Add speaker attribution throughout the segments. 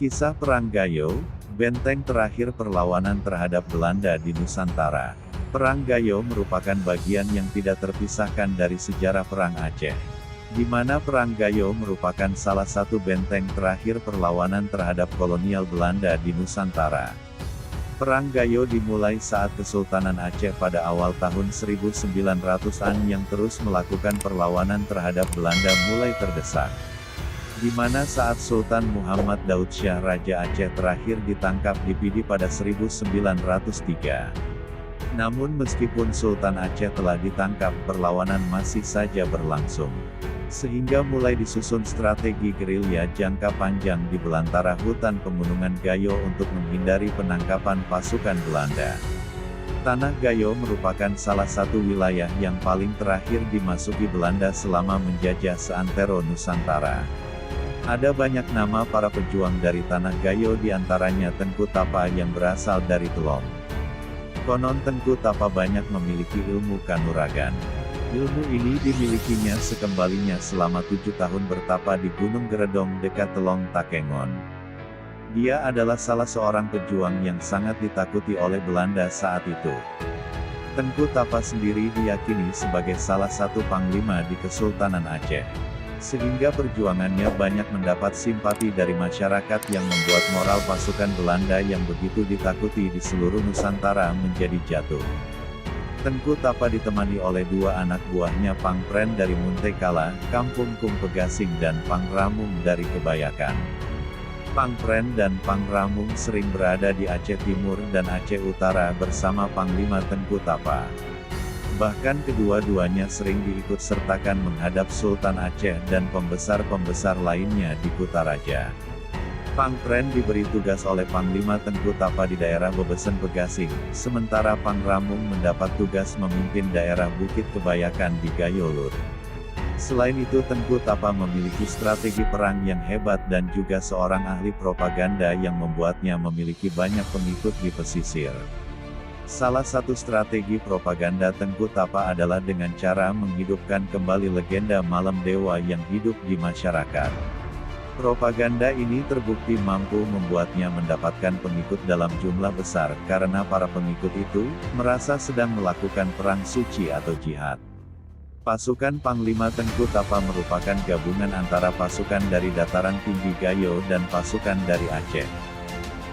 Speaker 1: Kisah Perang Gayo, benteng terakhir perlawanan terhadap Belanda di Nusantara. Perang Gayo merupakan bagian yang tidak terpisahkan dari sejarah Perang Aceh, di mana Perang Gayo merupakan salah satu benteng terakhir perlawanan terhadap kolonial Belanda di Nusantara. Perang Gayo dimulai saat Kesultanan Aceh pada awal tahun 1900-an yang terus melakukan perlawanan terhadap Belanda mulai terdesak, di mana saat Sultan Muhammad Daud Syah Raja Aceh terakhir ditangkap di Pidi pada 1903. Namun meskipun Sultan Aceh telah ditangkap, perlawanan masih saja berlangsung, sehingga mulai disusun strategi gerilya jangka panjang di belantara hutan pegunungan Gayo untuk menghindari penangkapan pasukan Belanda. Tanah Gayo merupakan salah satu wilayah yang paling terakhir dimasuki Belanda selama menjajah seantero Nusantara. Ada banyak nama para pejuang dari Tanah Gayo, diantaranya Tengku Tapa yang berasal dari Telong. Konon Tengku Tapa banyak memiliki ilmu kanuragan. Ilmu ini dimilikinya sekembalinya selama 7 tahun bertapa di Gunung Geredong dekat Telong Takengon. Dia adalah salah seorang pejuang yang sangat ditakuti oleh Belanda saat itu. Tengku Tapa sendiri diyakini sebagai salah satu panglima di Kesultanan Aceh, sehingga perjuangannya banyak mendapat simpati dari masyarakat yang membuat moral pasukan Belanda yang begitu ditakuti di seluruh Nusantara menjadi jatuh. Tengku Tapa ditemani oleh dua anak buahnya, Pang Pren dari Muntekala, Kampung Kum Pegasing, dan Pang Ramung dari Kebayakan. Pang Pren dan Pang Ramung sering berada di Aceh Timur dan Aceh Utara bersama Panglima Tengku Tapa. Bahkan kedua-duanya sering diikut-sertakan menghadap Sultan Aceh dan pembesar-pembesar lainnya di Kutaraja. Pang Pren diberi tugas oleh Panglima Tengku Tapa di daerah Bebesen Pegasing, sementara Pang Ramung mendapat tugas memimpin daerah Bukit Kebayakan di Gayo Lut. Selain itu, Tengku Tapa memiliki strategi perang yang hebat dan juga seorang ahli propaganda yang membuatnya memiliki banyak pengikut di pesisir. Salah satu strategi propaganda Tengku Tapa adalah dengan cara menghidupkan kembali legenda Malam Dewa yang hidup di masyarakat. Propaganda ini terbukti mampu membuatnya mendapatkan pengikut dalam jumlah besar, karena para pengikut itu merasa sedang melakukan perang suci atau jihad. Pasukan Panglima Tengku Tapa merupakan gabungan antara pasukan dari dataran tinggi Gayo dan pasukan dari Aceh.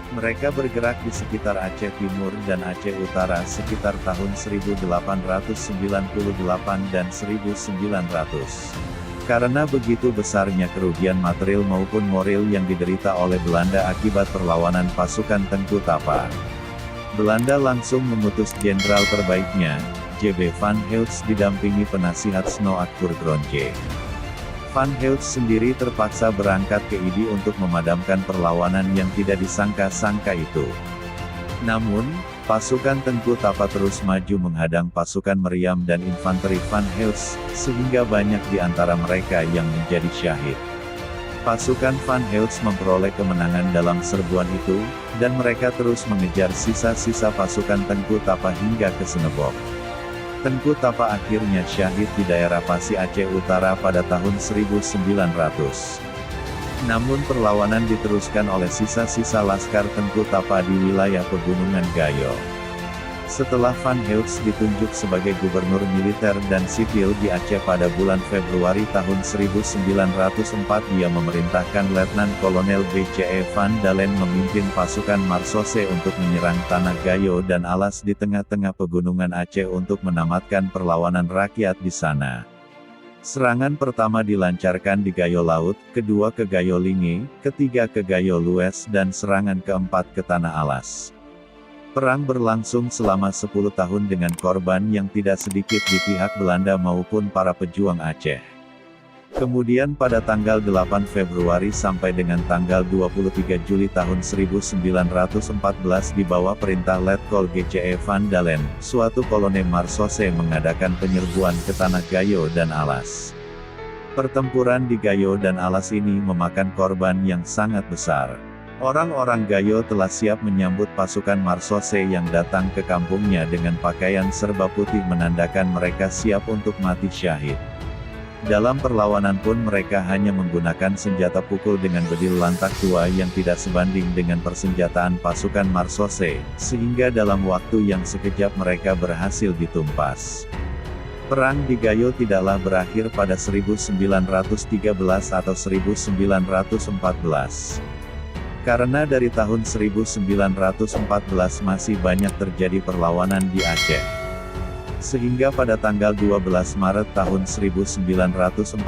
Speaker 1: Mereka bergerak di sekitar Aceh Timur dan Aceh Utara sekitar tahun 1898 dan 1900. Karena begitu besarnya kerugian material maupun moral yang diderita oleh Belanda akibat perlawanan pasukan Tengku Tapa, Belanda langsung mengutus jenderal terbaiknya, J.B. van Heulst didampingi penasihat Snow Aktur Gronje. Van Heulst sendiri terpaksa berangkat ke Idi untuk memadamkan perlawanan yang tidak disangka-sangka itu. Namun, pasukan Tengku Tapa terus maju menghadang pasukan meriam dan infanteri Van Heulst, sehingga banyak di antara mereka yang menjadi syahid. Pasukan Van Heulst memperoleh kemenangan dalam serbuan itu, dan mereka terus mengejar sisa-sisa pasukan Tengku Tapa hingga ke Senebok. Tengku Tapa akhirnya syahid di daerah Pasi Aceh Utara pada tahun 1900. Namun perlawanan diteruskan oleh sisa-sisa laskar Tengku Tapa di wilayah Pegunungan Gayo. Setelah Van Heulst ditunjuk sebagai gubernur militer dan sipil di Aceh pada bulan Februari tahun 1904, dia memerintahkan Letnan Kolonel B.C.E. Van Dalen memimpin pasukan Marsose untuk menyerang Tanah Gayo dan Alas di tengah-tengah Pegunungan Aceh untuk menamatkan perlawanan rakyat di sana. Serangan pertama dilancarkan di Gayo Laut, kedua ke Gayo Linge, ketiga ke Gayo Lues, dan serangan keempat ke Tanah Alas. Perang berlangsung selama 10 tahun dengan korban yang tidak sedikit di pihak Belanda maupun para pejuang Aceh. Kemudian pada tanggal 8 Februari sampai dengan tanggal 23 Juli tahun 1914 di bawah perintah Letkol G.C.E. Van Dalen, suatu kolonel Marsose mengadakan penyerbuan ke Tanah Gayo dan Alas. Pertempuran di Gayo dan Alas ini memakan korban yang sangat besar. Orang-orang Gayo telah siap menyambut pasukan Marsose yang datang ke kampungnya dengan pakaian serba putih menandakan mereka siap untuk mati syahid. Dalam perlawanan pun mereka hanya menggunakan senjata pukul dengan bedil lantak tua yang tidak sebanding dengan persenjataan pasukan Marsose, sehingga dalam waktu yang sekejap mereka berhasil ditumpas. Perang di Gayo tidaklah berakhir pada 1913 atau 1914. Karena dari tahun 1914 masih banyak terjadi perlawanan di Aceh. Sehingga pada tanggal 12 Maret tahun 1942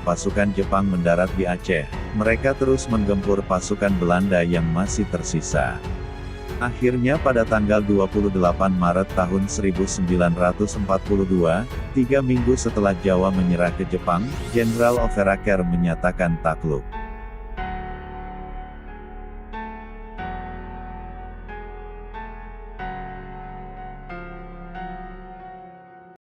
Speaker 1: pasukan Jepang mendarat di Aceh. Mereka terus menggempur pasukan Belanda yang masih tersisa. Akhirnya pada tanggal 28 Maret tahun 1942, 3 minggu setelah Jawa menyerah ke Jepang, Jenderal Overaker menyatakan takluk.